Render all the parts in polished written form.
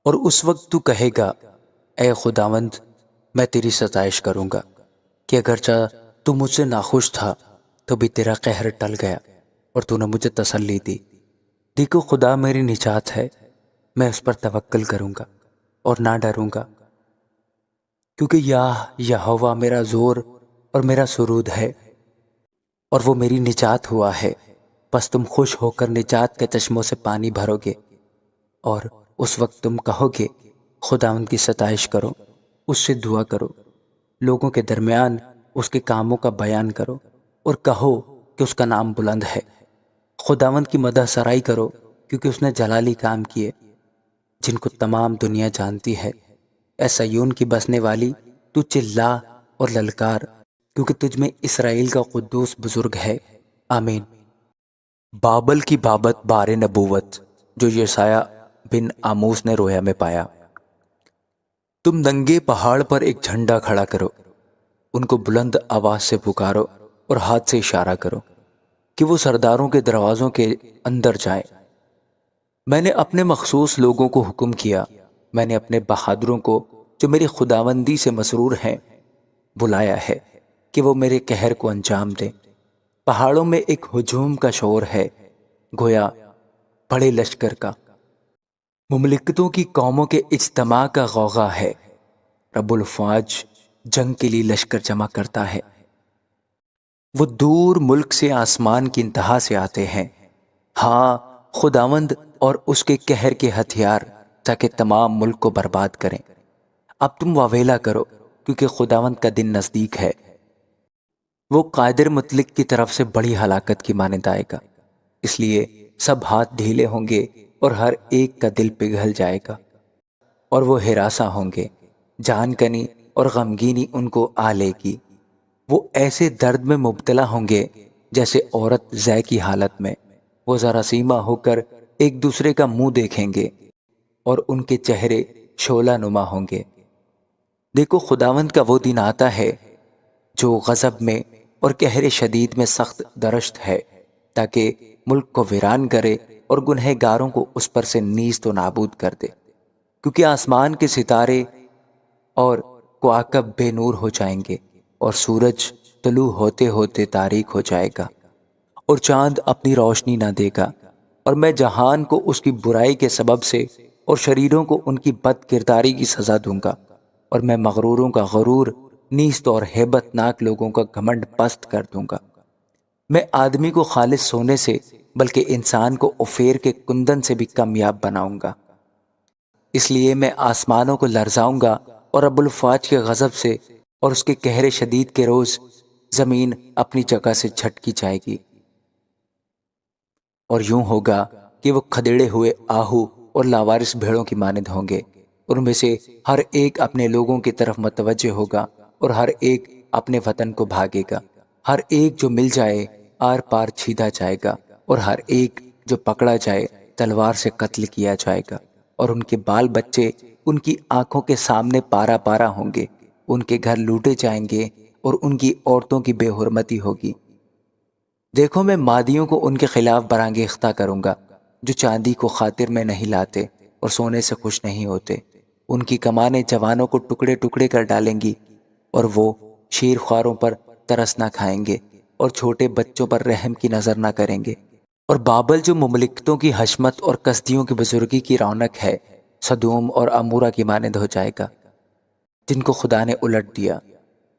اور اس وقت تو کہے گا، اے خداوند، میں تیری ستائش کروں گا کہ اگرچہ تو مجھ سے ناخوش تھا تو بھی تیرا قہر ٹل گیا اور تو نے مجھے تسلی دی۔ دیکھو خدا میری نجات ہے، میں اس پر توکل کروں گا اور نہ ڈروں گا، کیونکہ یہوہ میرا زور اور میرا سرود ہے اور وہ میری نجات ہوا ہے۔ بس تم خوش ہو کر نجات کے چشموں سے پانی بھرو گے، اور اس وقت تم کہو گے خداوند کی ستائش کرو، اس سے دعا کرو، لوگوں کے درمیان اس کے کاموں کا بیان کرو اور کہو کہ اس کا نام بلند ہے۔ خداوند کی مدح سرائی کرو، کیونکہ اس نے جلالی کام کیے جن کو تمام دنیا جانتی ہے۔ اے سیون کی بسنے والی، تو چلا اور للکار، کیونکہ تجھ میں اسرائیل کا قدوس بزرگ ہے۔ آمین۔ بابل کی بابت بار نبوت جو یسایہ بن آموس نے رویا میں پایا۔ تم ننگے پہاڑ پر ایک جھنڈا کھڑا کرو، ان کو بلند آواز سے پکارو اور ہاتھ سے اشارہ کرو کہ وہ سرداروں کے دروازوں کے اندر جائیں۔ میں نے اپنے مخصوص لوگوں کو حکم کیا، میں نے اپنے بہادروں کو جو میری خداوندی سے مسرور ہیں بلایا ہے کہ وہ میرے قہر کو انجام دیں۔ پہاڑوں میں ایک ہجوم کا شور ہے، گویا بڑے لشکر کا، مملکتوں کی قوموں کے اجتماع کا غوغا ہے۔ رب الفواج جنگ کے لیے لشکر جمع کرتا ہے، وہ دور ملک سے آسمان کی انتہا سے آتے ہیں۔ ہاں، خداوند اور اس کے قہر کے ہتھیار، تاکہ تمام ملک کو برباد کریں۔ اب تم واویلا کرو، کیونکہ خداوند کا دن نزدیک ہے، وہ قادر مطلق کی طرف سے بڑی ہلاکت کی مانند آئے گا۔ اس لیے سب ہاتھ ڈھیلے ہوں گے اور ہر ایک کا دل پگھل جائے گا، اور وہ ہراساں ہوں گے، جان کنی اور غمگینی ان کو آ لے گی۔ وہ ایسے درد میں مبتلا ہوں گے جیسے عورت زے کی حالت میں۔ وہ ذراسیمہ ہو کر ایک دوسرے کا منہ دیکھیں گے اور ان کے چہرے شعلہ نما ہوں گے۔ دیکھو خداوند کا وہ دن آتا ہے جو غضب میں اور قہر شدید میں سخت درشت ہے، تاکہ ملک کو ویران کرے اور گنہگاروں کو اس پر سے نیست و نابود کر دے، کیونکہ آسمان کے ستارے اور کواکب بے نور ہو جائیں گے، اور سورج طلوع ہوتے ہوتے تاریک ہو جائے گا، اور چاند اپنی روشنی نہ دے گا۔ اور میں جہان کو اس کی برائی کے سبب سے اور شریروں کو ان کی بد کرداری کی سزا دوں گا، اور میں مغروروں کا غرور نیست اور ہیبت ناک لوگوں کا گھمنڈ پست کر دوں گا۔ میں آدمی کو خالص سونے سے بلکہ انسان کو اوفیر کے کندن سے بھی کامیاب بناؤں گا۔ اس لیے میں آسمانوں کو لرزاؤں گا، اور رب الفواج کے غضب سے اور اس کے قہر شدید کے روز زمین اپنی جگہ سے جھٹکی جائے گی۔ اور یوں ہوگا کہ وہ کھدیڑے ہوئے آہو اور لاوارث بھیڑوں کی مانند ہوں گے، ان میں سے ہر ایک اپنے لوگوں کی طرف متوجہ ہوگا، اور ہر ایک اپنے وطن کو بھاگے گا۔ ہر ایک جو مل جائے آر پار چھیدا جائے گا، اور ہر ایک جو پکڑا جائے تلوار سے قتل کیا جائے گا، اور ان کے بال بچے ان کی آنکھوں کے سامنے پارا پارا ہوں گے۔ ان کے گھر لوٹے جائیں گے اور ان کی عورتوں کی بے حرمتی ہوگی۔ دیکھو میں مادیوں کو ان کے خلاف برانگیختہ کروں گا، جو چاندی کو خاطر میں نہیں لاتے اور سونے سے خوش نہیں ہوتے۔ ان کی کمانیں جوانوں کو ٹکڑے ٹکڑے کر ڈالیں گی، اور وہ شیر خواروں پر ترس نہ کھائیں گے اور چھوٹے بچوں پر رحم کی نظر نہ کریں گے۔ اور بابل جو مملکتوں کی حشمت اور کسدیوں کی بزرگی کی رونق ہے، سدوم اور امورہ کی مانند ہو جائے گا، جن کو خدا نے الٹ دیا۔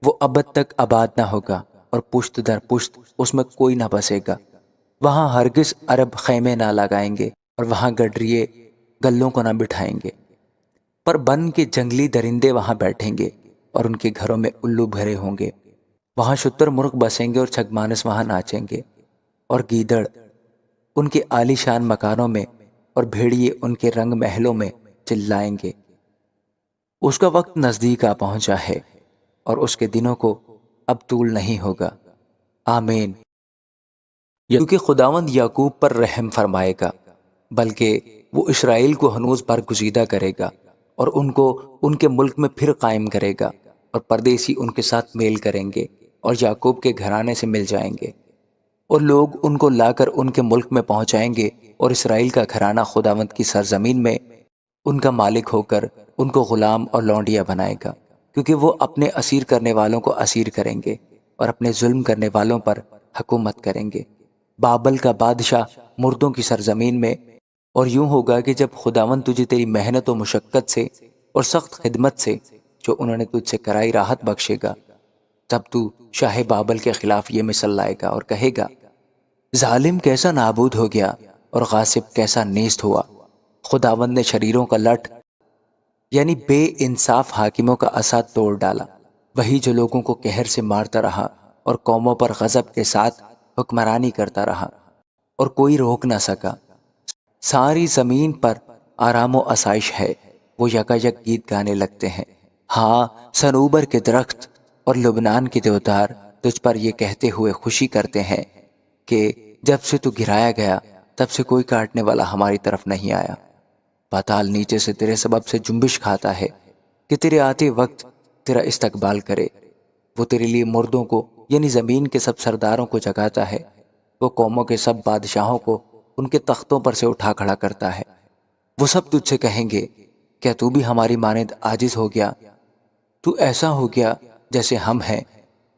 وہ ابد تک آباد نہ ہوگا، اور پشت در پشت اس میں کوئی نہ بسے گا۔ وہاں ہرگز عرب خیمے نہ لگائیں گے، اور وہاں گڈریے گلوں کو نہ بٹھائیں گے، پر بن کے جنگلی درندے وہاں بیٹھیں گے، اور ان کے گھروں میں الو بھرے ہوں گے۔ وہاں شتر مرغ بسیں گے، اور چھگمانس وہاں ناچیں گے، اور گیدڑ ان کے عالی شان مکانوں میں، اور بھیڑیے ان کے رنگ محلوں میں چلائیں گے۔ اس کا وقت نزدیک آ پہنچا ہے، اور اس کے دنوں کو اب طول نہیں ہوگا۔ آمین۔ کیونکہ خداوند یعقوب پر رحم فرمائے گا، بلکہ وہ اسرائیل کو ہنوز برگزیدہ کرے گا، اور ان کو ان کے ملک میں پھر قائم کرے گا، اور پردیسی ان کے ساتھ میل کریں گے اور یعقوب کے گھرانے سے مل جائیں گے، اور لوگ ان کو لا کر ان کے ملک میں پہنچائیں گے، اور اسرائیل کا گھرانہ خداوند کی سرزمین میں ان کا مالک ہو کر ان کو غلام اور لونڈیا بنائے گا، کیونکہ وہ اپنے اسیر کرنے والوں کو اسیر کریں گے اور اپنے ظلم کرنے والوں پر حکومت کریں گے۔ بابل کا بادشاہ مردوں کی سرزمین میں، اور یوں ہوگا کہ جب خداوند تجھے تیری محنت و مشقت سے اور سخت خدمت سے جو انہوں نے تجھ سے کرائی راحت بخشے گا، تب تو شاہ بابل کے خلاف یہ مثل لائے گا اور کہے گا، ظالم کیسا نابود ہو گیا اور غاصب کیسا نیست ہوا۔ خداوند نے شریروں کا لٹ یعنی بے انصاف حاکموں کا عصا توڑ ڈالا، وہی جو لوگوں کو قہر سے مارتا رہا اور قوموں پر غضب کے ساتھ حکمرانی کرتا رہا اور کوئی روک نہ سکا۔ ساری زمین پر آرام و آسائش ہے، وہ یکا یک گیت گانے لگتے ہیں۔ ہاں، صنوبر کے درخت اور لبنان کے دیودار تجھ پر یہ کہتے ہوئے خوشی کرتے ہیں کہ جب سے تو گرایا گیا تب سے کوئی کاٹنے والا ہماری طرف نہیں آیا۔ پاتال نیچے سے تیرے سبب سے جنبش کھاتا ہے کہ تیرے آتے وقت تیرا استقبال کرے۔ وہ تیرے لیے مردوں کو یعنی زمین کے سب سرداروں کو جگاتا ہے، وہ قوموں کے سب بادشاہوں کو ان کے تختوں پر سے اٹھا کھڑا کرتا ہے۔ وہ سب تجھ سے کہیں گے، کیا تو بھی ہماری مانند عاجز ہو گیا؟ تو ایسا ہو گیا جیسے ہم ہیں۔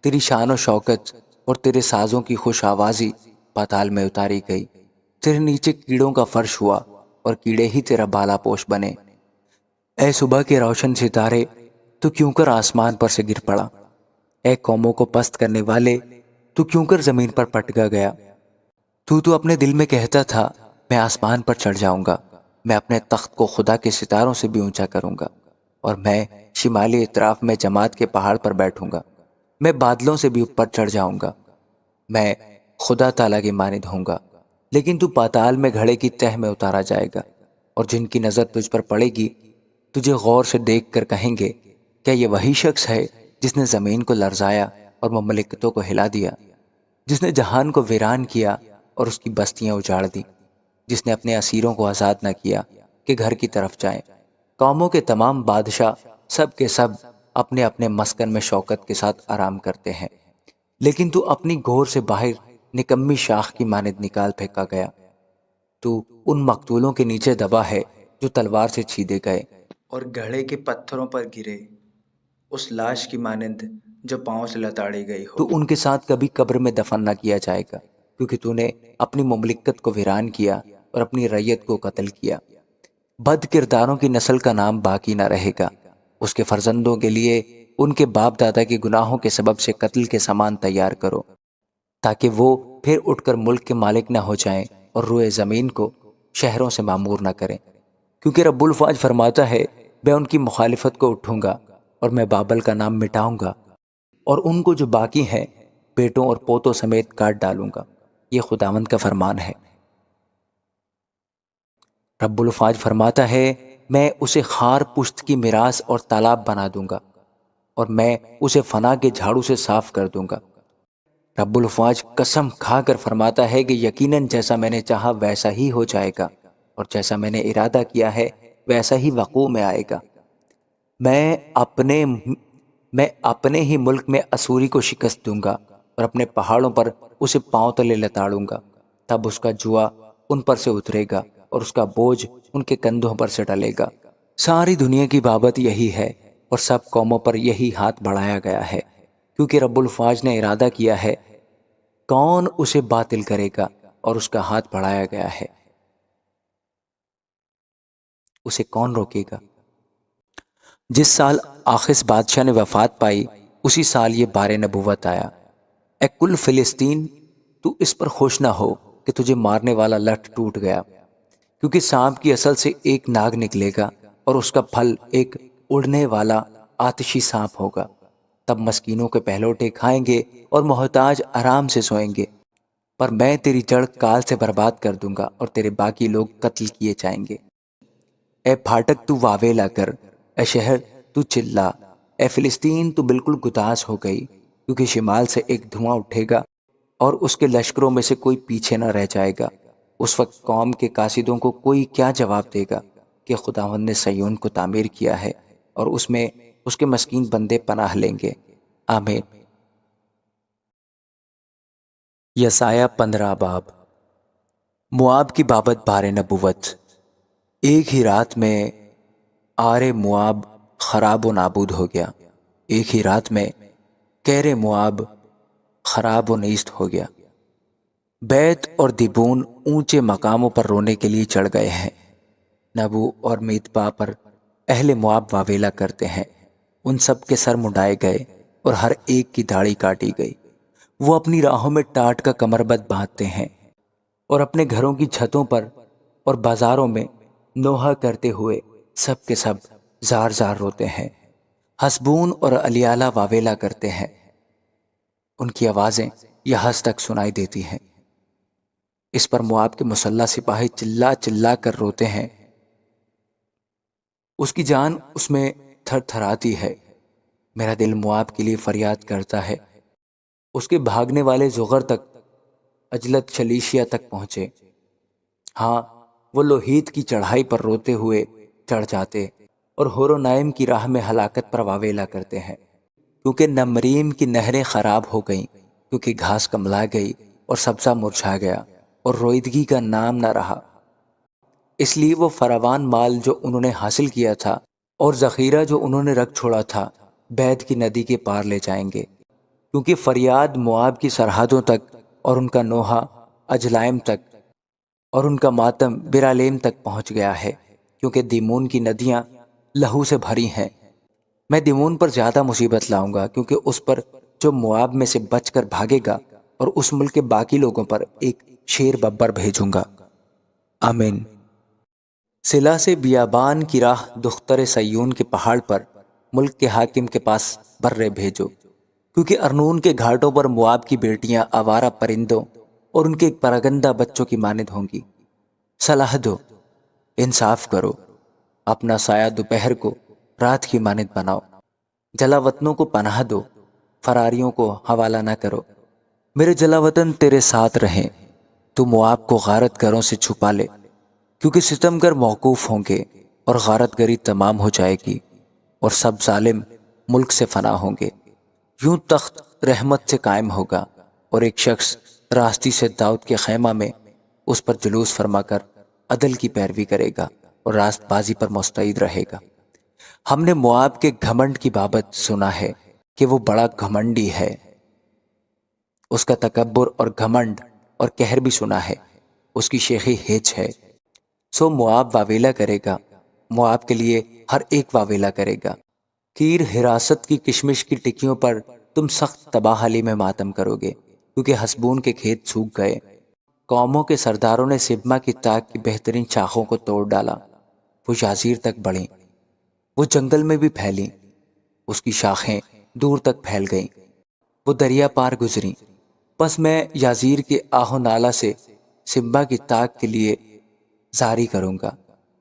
تیری شان و شوکت اور تیرے سازوں کی خوش آوازی پاتال میں اتاری گئی۔ تیرے نیچے کیڑوں کا فرش ہوا اور کیڑے ہی تیرا بالا پوش بنے۔ اے صبح کے روشن ستارے، تو کیوں کر آسمان پر سے گر پڑا؟ اے قوموں کو پست کرنے والے، تو کیوں کر زمین پر پٹکا گیا؟ تو اپنے دل میں کہتا تھا، میں آسمان پر چڑھ جاؤں گا، میں اپنے تخت کو خدا کے ستاروں سے بھی اونچا کروں گا، اور میں شمالی اطراف میں جماعت کے پہاڑ پر بیٹھوں گا، میں بادلوں سے بھی اوپر چڑھ جاؤں گا، میں خدا تعالیٰ کی مانند ہوں گا۔ لیکن تو پاتال میں گھڑے کی تہ میں اتارا جائے گا، اور جن کی نظر تجھ پر پڑے گی تجھے غور سے دیکھ کر کہیں گے، کیا یہ وہی شخص ہے جس نے زمین کو لرزایا اور مملکتوں کو ہلا دیا، جس نے جہان کو ویران کیا اور اس کی بستیاں اجاڑ دی، جس نے اپنے اسیروں کو آزاد نہ کیا کہ گھر کی طرف جائیں؟ قوموں کے تمام بادشاہ سب کے سب اپنے اپنے مسکن میں شوکت کے ساتھ آرام کرتے ہیں، لیکن تو اپنی گور سے باہر نکمی شاخ کی مانند نکال پھینکا گیا۔ تو ان مقتولوں کے نیچے دبا ہے جو تلوار سے چھیدے گئے اور گڑھے کے پتھروں پر گرے، اس لاش کی مانند جو پاؤں سے لتاڑی گئی ہو۔ تو ان کے ساتھ کبھی قبر میں دفن نہ کیا جائے گا، کیونکہ تو نے اپنی مملکت کو ویران کیا اور اپنی رعیت کو قتل کیا۔ بد کرداروں کی نسل کا نام باقی نہ رہے گا، اس کے فرزندوں کے لیے ان کے باپ دادا کے گناہوں کے سبب سے قتل کے سامان تیار کرو، تاکہ وہ پھر اٹھ کر ملک کے مالک نہ ہو جائیں اور روئے زمین کو شہروں سے معمور نہ کریں۔ کیونکہ رب الفاظ فرماتا ہے، میں ان کی مخالفت کو اٹھوں گا اور میں بابل کا نام مٹاؤں گا، اور ان کو جو باقی ہیں بیٹوں اور پوتوں سمیت کاٹ ڈالوں گا۔ یہ خداوند کا فرمان ہے۔ رب الفاظ فرماتا ہے، میں اسے خار پشت کی میراث اور تالاب بنا دوں گا، اور میں اسے فنا کے جھاڑو سے صاف کر دوں گا۔ رب الفاظ قسم کھا کر فرماتا ہے کہ یقیناً جیسا میں نے چاہا ویسا ہی ہو جائے گا، اور جیسا میں نے ارادہ کیا ہے ویسا ہی وقوع میں آئے گا۔ میں اپنے ہی ملک میں اسوری کو شکست دوں گا اور اپنے پہاڑوں پر اسے پاؤں تلے لتاڑوں گا۔ تب اس کا جوا ان پر سے اترے گا اور اس کا بوجھ ان کے کندھوں پر سے ڈلے گا۔ ساری دنیا کی بابت یہی ہے اور سب قوموں پر یہی ہاتھ بڑھایا گیا ہے، کیونکہ رب الفاظ نے ارادہ کیا ہے، کون اسے باطل کرے گا، اور اس کا ہاتھ بڑھایا گیا ہے، اسے کون روکے گا؟ جس سال آخس بادشاہ نے وفات پائی اسی سال یہ بار نبوت آیا۔ اے کل فلسطین، تو اس پر خوش نہ ہو کہ تجھے مارنے والا لٹ ٹوٹ گیا، کیونکہ سانپ کی اصل سے ایک ناگ نکلے گا اور اس کا پھل ایک اڑنے والا آتشی سانپ ہوگا۔ تب مسکینوں کے پہلوٹے کھائیں گے اور محتاج آرام سے سوئیں گے، پر میں تیری جڑ کال سے برباد کر دوں گا اور تیرے باقی لوگ قتل کیے جائیں گے۔ اے پھاٹک تو واویلا کر، اے شہر تو چلا، اے فلسطین تو بالکل گداز ہو گئی، کیونکہ شمال سے ایک دھواں اٹھے گا اور اس کے لشکروں میں سے کوئی پیچھے نہ رہ جائے گا۔ اس وقت قوم کے قاصدوں کو کوئی کیا جواب دے گا کہ خداوند نے صیون کو تعمیر کیا ہے اور اس میں اس کے مسکین بندے پناہ لیں گے۔ آمین۔ یسایہ 15 باب۔ مواب کی بابت بار نبوت۔ ایک ہی رات میں آر مواب خراب و نابود ہو گیا، ایک ہی رات میں کیر مواب خراب و نیست ہو گیا۔ بیت اور دیبون اونچے مقاموں پر رونے کے لیے چڑھ گئے ہیں۔ نبو اور میتپا پر اہل مواب واویلا کرتے ہیں، ان سب کے سر منڈائے گئے اور ہر ایک کی داڑھی کاٹی گئی۔ وہ اپنی راہوں میں ٹاٹ کا کمربند باندھتے ہیں اور اپنے گھروں کی چھتوں پر اور بازاروں میں نوحہ کرتے ہوئے سب کے سب زار زار روتے ہیں۔ حسبون اور الیالہ واویلا کرتے ہیں، ان کی آوازیں یہاں تک سنائی دیتی ہیں۔ اس پر مواب کے مسلح سپاہی چلا چلا کر روتے ہیں، اس کی جان اس میں تھر تھراتی ہے۔ میرا دل مواب کے لیے فریاد کرتا ہے، اس کے بھاگنے والے زغر تک اجلت شلیشیا تک پہنچے۔ ہاں، وہ لوہیت کی چڑھائی پر روتے ہوئے چڑھ جاتے اور ہورونائم کی راہ میں ہلاکت پر واویلا کرتے ہیں، کیونکہ نمریم کی نہریں خراب ہو گئیں، کیونکہ گھاس کملا گئی اور سبزہ مرجھا گیا اور رویدگی کا نام نہ رہا۔ اس لیے وہ فراوان مال جو انہوں نے حاصل کیا تھا اور ذخیرہ جو انہوں نے رکھ چھوڑا تھا بیت کی ندی کے پار لے جائیں گے، کیونکہ فریاد مواب کی سرحدوں تک اور ان کا نوحہ اجلائم تک اور ان کا ماتم برالیم تک پہنچ گیا ہے، کیونکہ دیمون کی ندیاں لہو سے بھری ہیں۔ میں دیمون پر زیادہ مصیبت لاؤں گا، کیونکہ اس پر جو مواب میں سے بچ کر بھاگے گا، اور اس ملک کے باقی لوگوں پر ایک شیر ببر بھیجوں گا۔ آمین۔ سلا سے بیابان کی راہ دختر سیون کے پہاڑ پر ملک کے حاکم کے پاس برے بھیجو، کیونکہ ارنون کے گھاٹوں پر مواب کی بیٹیاں آوارہ پرندوں اور ان کے پرگندہ بچوں کی مانند ہوں گی۔ صلاح دو، انصاف کرو، اپنا سایہ دوپہر کو رات کی مانند بناؤ، جلا وطنوں کو پناہ دو، فراریوں کو حوالہ نہ کرو۔ میرے جلا وطن تیرے ساتھ رہیں، تو مواب کو غارت گروں سے چھپا لے، کیونکہ ستمگر موقوف ہوں گے اور غارت گری تمام ہو جائے گی اور سب ظالم ملک سے فنا ہوں گے۔ یوں تخت رحمت سے قائم ہوگا اور ایک شخص راستی سے داؤد کے خیمہ میں اس پر جلوس فرما کر عدل کی پیروی کرے گا اور راست بازی پر مستعد رہے گا۔ ہم نے مواب کے گھمنڈ کی بابت سنا ہے کہ وہ بڑا گھمنڈی ہے، اس کا تکبر اور گھمنڈ اور قہر بھی سنا ہے، اس کی شیخی ہیچ ہے۔ سو مواب واویلا کرے گا، مواب کے لیے ہر ایک واویلا کرے گا۔ کیر حراست کی کشمش کی ٹکیوں پر تم سخت تباہ حالی میں ماتم کرو گے، کیونکہ حسبون کے کھیت سوکھ گئے۔ قوموں کے سرداروں نے سبما کی تاک کی بہترین شاخوں کو توڑ ڈالا، وہ یازیر تک بڑھیں، وہ جنگل میں بھی پھیلیں، اس کی شاخیں دور تک پھیل گئیں، وہ دریا پار گزریں۔ پس میں یازیر کے آہ و نالہ سے سبما کی تاک کے لیے زاری کروں گا۔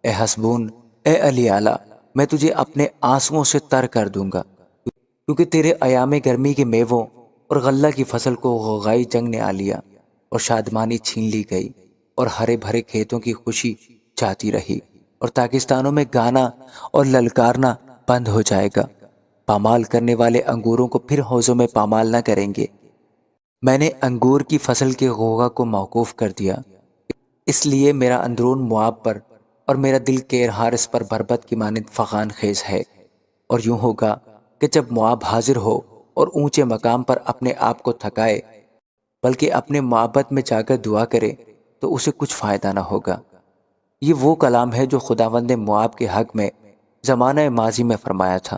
اے حسبون، اے الیالہ، میں تجھے اپنے آنسوؤں سے تر کر دوں گا، کیونکہ تیرے ایام گرمی کے میووں اور غلہ کی فصل کو غوغائی جنگ نے آ لیا اور شادمانی چھین لی گئی، اور ہرے بھرے کھیتوں کی خوشی جاتی رہی، اور پاکستانوں میں گانا اور للکارنا بند ہو جائے گا۔ پامال کرنے والے انگوروں کو پھر حوضوں میں پامال نہ کریں گے۔ میں نے انگور کی فصل کے غوغا کو موقوف کر دیا، اس لیے میرا اندرون مواب پر اور میرا دل کیر حارس پر بربت کی مانند فغان خیز ہے۔ اور یوں ہوگا کہ جب مواب حاضر ہو اور اونچے مقام پر اپنے آپ کو تھکائے، بلکہ اپنے معبد میں جا کر دعا کرے، تو اسے کچھ فائدہ نہ ہوگا۔ یہ وہ کلام ہے جو خداوند نے مواب کے حق میں زمانہ ماضی میں فرمایا تھا،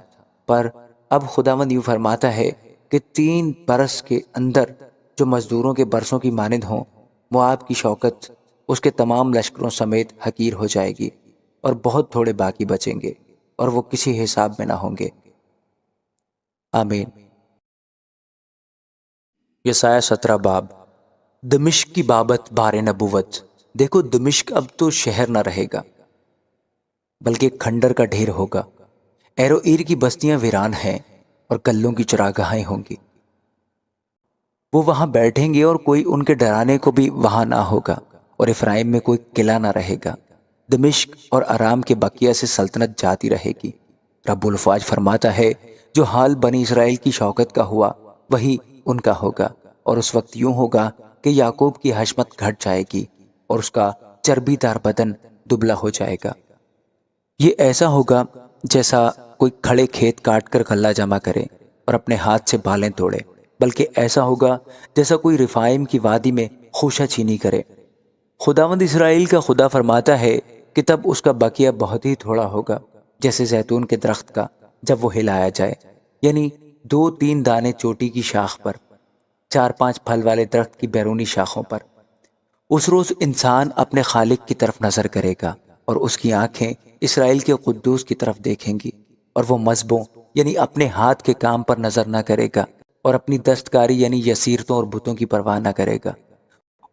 پر اب خداوند یوں فرماتا ہے کہ 3 برس کے اندر جو مزدوروں کے برسوں کی مانند ہوں، مواب کی شوکت اس کے تمام لشکروں سمیت حقیر ہو جائے گی، اور بہت تھوڑے باقی بچیں گے، اور وہ کسی حساب میں نہ ہوں گے۔ آمین۔ یسایہ 17 باب۔ دمشق کی بابت بار نبوت۔ دیکھو، دمشق اب تو شہر نہ رہے گا، بلکہ کھنڈر کا ڈھیر ہوگا۔ ایروئیر کی بستیاں ویران ہیں اور گلوں کی چراگاہیں ہوں گی۔ وہ وہاں بیٹھیں گے اور کوئی ان کے ڈرانے کو بھی وہاں نہ ہوگا، اور افرائیم میں کوئی قلعہ نہ رہے گا۔ دمشق اور آرام کے بقیہ سے سلطنت جاتی رہے گی۔ رب الفاظ فرماتا ہے، جو حال بنی اسرائیل کی شوکت کا ہوا وہی ان کا ہوگا، اور اس وقت یوں ہوگا کہ یعقوب کی حشمت گھٹ جائے گی اور اس کا چربی دار بدن دبلا ہو جائے گا۔ یہ ایسا ہوگا جیسا کوئی کھڑے کھیت کاٹ کر غلہ جمع کرے اور اپنے ہاتھ سے بالیں توڑے، بلکہ ایسا ہوگا جیسا کوئی رفائم کی وادی میں خوشہ چینی کرے۔ خداوند اسرائیل کا خدا فرماتا ہے کہ تب اس کا بقیہ بہت ہی تھوڑا ہوگا، جیسے زیتون کے درخت کا جب وہ ہلایا جائے، یعنی 2-3 دانے چوٹی کی شاخ پر، 4-5 پھل والے درخت کی بیرونی شاخوں پر۔ اس روز انسان اپنے خالق کی طرف نظر کرے گا اور اس کی آنکھیں اسرائیل کے قدوس کی طرف دیکھیں گی، اور وہ مذہبوں یعنی اپنے ہاتھ کے کام پر نظر نہ کرے گا اور اپنی دستکاری یعنی یسیرتوں اور بتوں کی پرواہ نہ کرے گا۔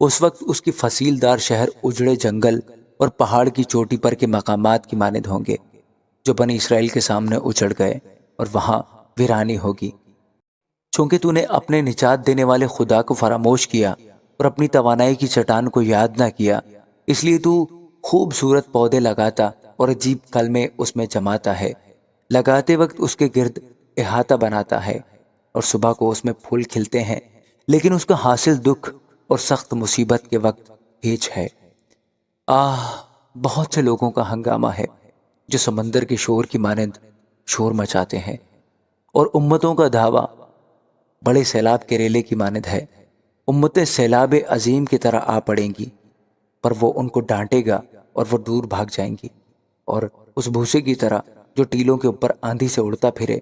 اس وقت اس کی فصیل دار شہر اجڑے جنگل اور پہاڑ کی چوٹی پر کے مقامات کی مانند ہوں گے جو بنی اسرائیل کے سامنے اجڑ گئے، اور وہاں ویرانی ہوگی۔ چونکہ تو نے اپنے نجات دینے والے خدا کو فراموش کیا اور اپنی توانائی کی چٹان کو یاد نہ کیا، اس لیے تو خوبصورت پودے لگاتا اور عجیب کلمے اس میں جماتا ہے، لگاتے وقت اس کے گرد احاطہ بناتا ہے، اور صبح کو اس میں پھول کھلتے ہیں، لیکن اس کا حاصل دکھ اور سخت مصیبت کے وقت ہیچ ہے۔ بہت سے لوگوں کا ہنگامہ ہے جو سمندر کے شور کی مانند شور مچاتے ہیں، اور امتوں کا دھاوا بڑے سیلاب کے ریلے کی مانند ہے۔ امتیں سیلاب عظیم کی طرح آ پڑیں گی، پر وہ ان کو ڈانٹے گا اور وہ دور بھاگ جائیں گی، اور اس بھوسے کی طرح جو ٹیلوں کے اوپر آندھی سے اڑتا پھرے،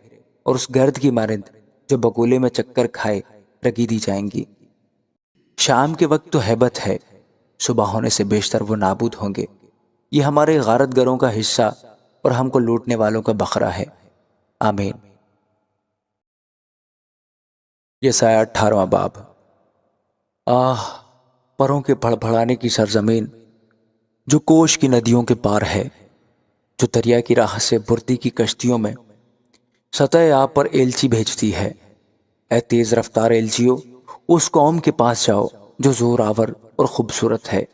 اور اس گرد کی مانند جو بگولے میں چکر کھائے رگیدی جائیں گی۔ شام کے وقت تو ہیبت ہے، صبح ہونے سے بیشتر وہ نابود ہوں گے۔ یہ ہمارے غارت گروں کا حصہ اور ہم کو لوٹنے والوں کا بکھرا ہے۔ آمین۔ یسایہ 18واں باب۔ پروں کے بھڑبڑانے کی سرزمین جو کوش کی ندیوں کے پار ہے، جو دریا کی راہ سے بردی کی کشتیوں میں سطح آب پر ایلچی بھیجتی ہے۔ اے تیز رفتار ایلچیوں، اس قوم کے پاس جاؤ جو زور آور اور خوبصورت ہے،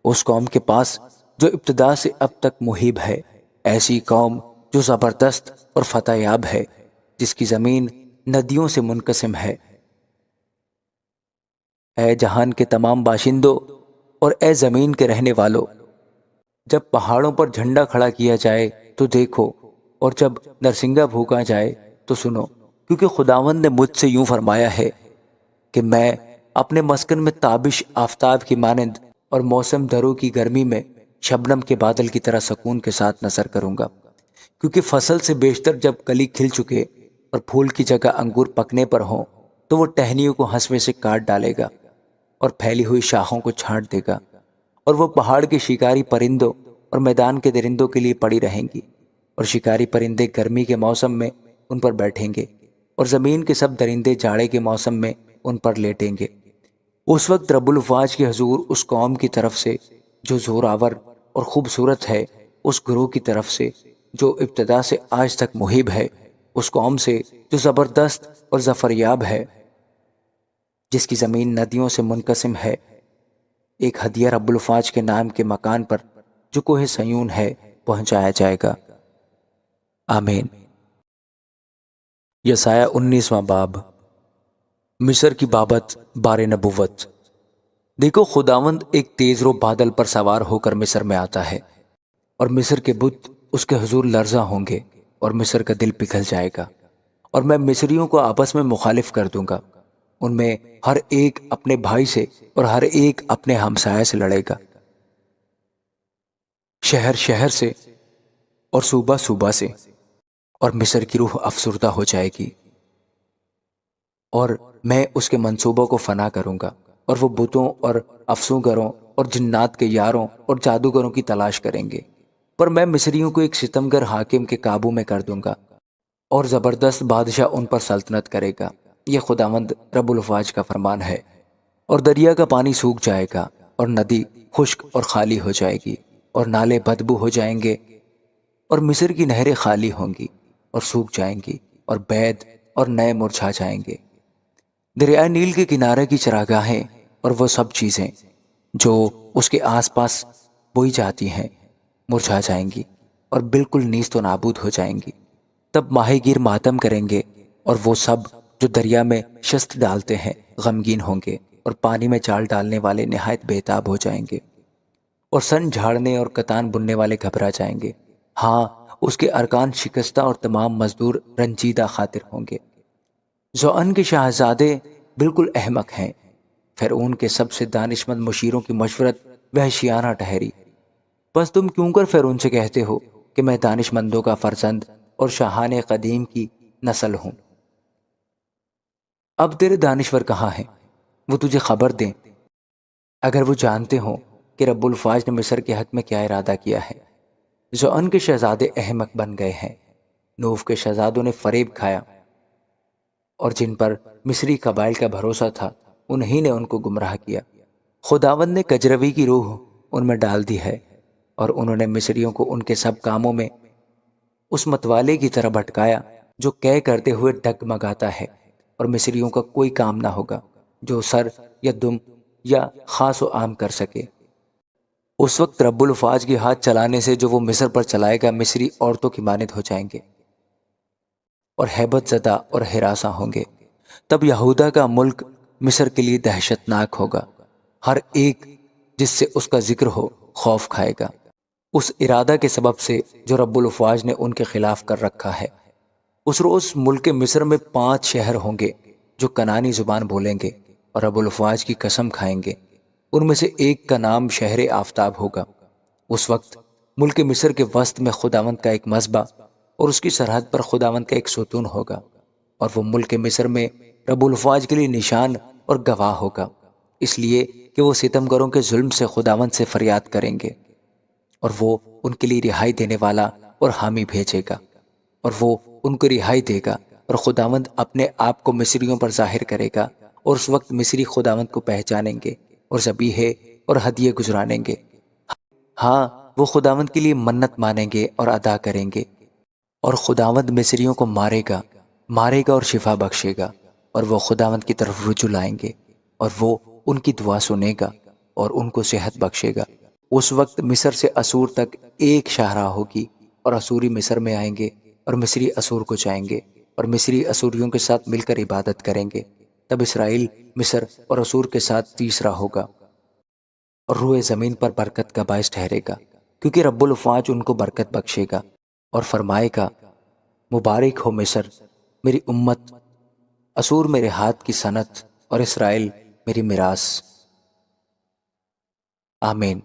اس قوم کے پاس جو ابتدا سے اب تک مہیب ہے، ایسی قوم جو زبردست اور فتح یاب ہے، جس کی زمین ندیوں سے منقسم ہے۔ اے جہان کے تمام باشندوں اور اے زمین کے رہنے والوں، جب پہاڑوں پر جھنڈا کھڑا کیا جائے تو دیکھو، اور جب نرسنگا بھونکا جائے تو سنو، کیونکہ خداوند نے مجھ سے یوں فرمایا ہے کہ میں اپنے مسکن میں تابش آفتاب کی مانند اور موسم درو کی گرمی میں شبنم کے بادل کی طرح سکون کے ساتھ نظر کروں گا، کیونکہ فصل سے بیشتر جب کلی کھل چکے اور پھول کی جگہ انگور پکنے پر ہوں تو وہ ٹہنیوں کو ہنسوے سے کاٹ ڈالے گا اور پھیلی ہوئی شاخوں کو چھانٹ دے گا، اور وہ پہاڑ کے شکاری پرندوں اور میدان کے درندوں کے لیے پڑی رہیں گی، اور شکاری پرندے گرمی کے موسم میں ان پر بیٹھیں گے، اور زمین کے سب درندے جاڑے کے موسم میں ان پر لیٹیں گے۔ اس وقت رب الافواج کے حضور اس قوم کی طرف سے جو زور آور اور خوبصورت ہے، اس گروہ کی طرف سے جو ابتدا سے آج تک مہیب ہے، اس قوم سے جو زبردست اور ظفریاب ہے، جس کی زمین ندیوں سے منقسم ہے، ایک ہدیہ رب الافواج کے نام کے مکان پر جو کوہ سیون ہے پہنچایا جائے گا۔ آمین۔ یسایہ 19واں باب۔ مصر کی بابت بار نبوت۔ دیکھو، خداوند ایک تیز رو بادل پر سوار ہو کر مصر میں آتا ہے، اور مصر کے بت اس کے حضور لرزاں ہوں گے، اور مصر کا دل پگھل جائے گا، اور میں مصریوں کو آپس میں مخالف کر دوں گا، ان میں ہر ایک اپنے بھائی سے اور ہر ایک اپنے ہمسایہ سے لڑے گا، شہر شہر سے اور صوبہ صوبہ سے، اور مصر کی روح افسردہ ہو جائے گی، اور میں اس کے منصوبوں کو فنا کروں گا، اور وہ بتوں اور افسونگروں اور جنات کے یاروں اور جادوگروں کی تلاش کریں گے، پر میں مصریوں کو ایک ستمگر حاکم کے قابو میں کر دوں گا، اور زبردست بادشاہ ان پر سلطنت کرے گا۔ یہ خداوند رب الافواج کا فرمان ہے۔ اور دریا کا پانی سوکھ جائے گا، اور ندی خشک اور خالی ہو جائے گی، اور نالے بدبو ہو جائیں گے، اور مصر کی نہریں خالی ہوں گی اور سوکھ جائیں گی، اور بید اور نئے مرجھا جائیں گے۔ دریائے نیل کے کنارے کی چراگاہیں اور وہ سب چیزیں جو اس کے آس پاس بوئی جاتی ہیں مرجھا جائیں گی اور بالکل نیست و نابود ہو جائیں گی۔ تب ماہی گیر ماتم کریں گے، اور وہ سب جو دریا میں شست ڈالتے ہیں غمگین ہوں گے، اور پانی میں جال ڈالنے والے نہایت بے تاب ہو جائیں گے، اور سن جھاڑنے اور کتان بننے والے گھبرا جائیں گے۔ ہاں، اس کے ارکان شکستہ اور تمام مزدور رنجیدہ خاطر ہوں گے۔ زوان کے شہزادے بالکل احمق ہیں۔ فرعون کے سب سے دانشمند مشیروں کی مشورت وحشیانہ ٹھہری۔ بس تم کیوں کر فرعون سے کہتے ہو کہ میں دانشمندوں کا فرزند اور شاہان قدیم کی نسل ہوں؟ اب تیرے دانشور کہاں ہیں؟ وہ تجھے خبر دیں، اگر وہ جانتے ہوں کہ رب الفاظ نے مصر کے حق میں کیا ارادہ کیا ہے۔ زوان کے شہزادے احمق بن گئے ہیں۔ نوف کے شہزادوں نے فریب کھایا، اور جن پر مصری قبائل کا بھروسہ تھا انہی نے ان کو گمراہ کیا۔ خداوند نے کجروی کی روح ان میں ڈال دی ہے، اور انہوں نے مصریوں کو ان کے سب کاموں میں اس متوالے کی طرح بھٹکایا جو قے کرتے ہوئے ڈگمگاتا ہے، اور مصریوں کا کوئی کام نہ ہوگا جو سر یا دم یا خاص و عام کر سکے۔ اس وقت رب الفاظ کی ہاتھ چلانے سے جو وہ مصر پر چلائے گا، مصری عورتوں کی مانند ہو جائیں گے اور ہیبت زدہ اور ہراساں ہوں گے۔ تب یہودا کا ملک مصر کے لیے دہشت ناک ہوگا۔ ہر ایک جس سے اس کا ذکر ہو خوف کھائے گا، اس ارادہ کے سبب سے جو رب الفاظ نے ان کے خلاف کر رکھا ہے۔ اس روز ملک مصر میں 5 شہر ہوں گے جو کنانی زبان بولیں گے اور رب الفاظ کی قسم کھائیں گے۔ ان میں سے ایک کا نام شہر آفتاب ہوگا۔ اس وقت ملک مصر کے وسط میں خداوند کا ایک مذبح اور اس کی سرحد پر خداوند کا ایک ستون ہوگا، اور وہ ملک مصر میں رب الفاظ کے لیے نشان اور گواہ ہوگا، اس لیے کہ وہ ستمگروں کے ظلم سے خداوند سے فریاد کریں گے، اور وہ ان کے لیے رہائی دینے والا اور حامی بھیجے گا، اور وہ ان کو رہائی دے گا، اور خداوند اپنے آپ کو مصریوں پر ظاہر کرے گا، اور اس وقت مصری خداوند کو پہچانیں گے اور ذبیحے اور ہدیے گزرانیں گے۔ ہاں، وہ خداوند کے لیے منت مانیں گے اور ادا کریں گے، اور خداوند مصریوں کو مارے گا اور شفا بخشے گا، اور وہ خداوند کی طرف رجوع لائیں گے، اور وہ ان کی دعا سنے گا اور ان کو صحت بخشے گا۔ اس وقت مصر سے اسور تک ایک شاہراہ ہوگی، اور اسوری مصر میں آئیں گے اور مصری اسور کو جائیں گے، اور مصری اسوریوں کے ساتھ مل کر عبادت کریں گے۔ تب اسرائیل مصر اور اسور کے ساتھ تیسرا ہوگا، اور روئے زمین پر برکت کا باعث ٹھہرے گا، کیونکہ رب الفاظ ان کو برکت بخشے گا اور فرمائے گا، مبارک ہو مصر میری امت، اسور میرے ہاتھ کی صنعت، اور اسرائیل میری میراث۔ آمین۔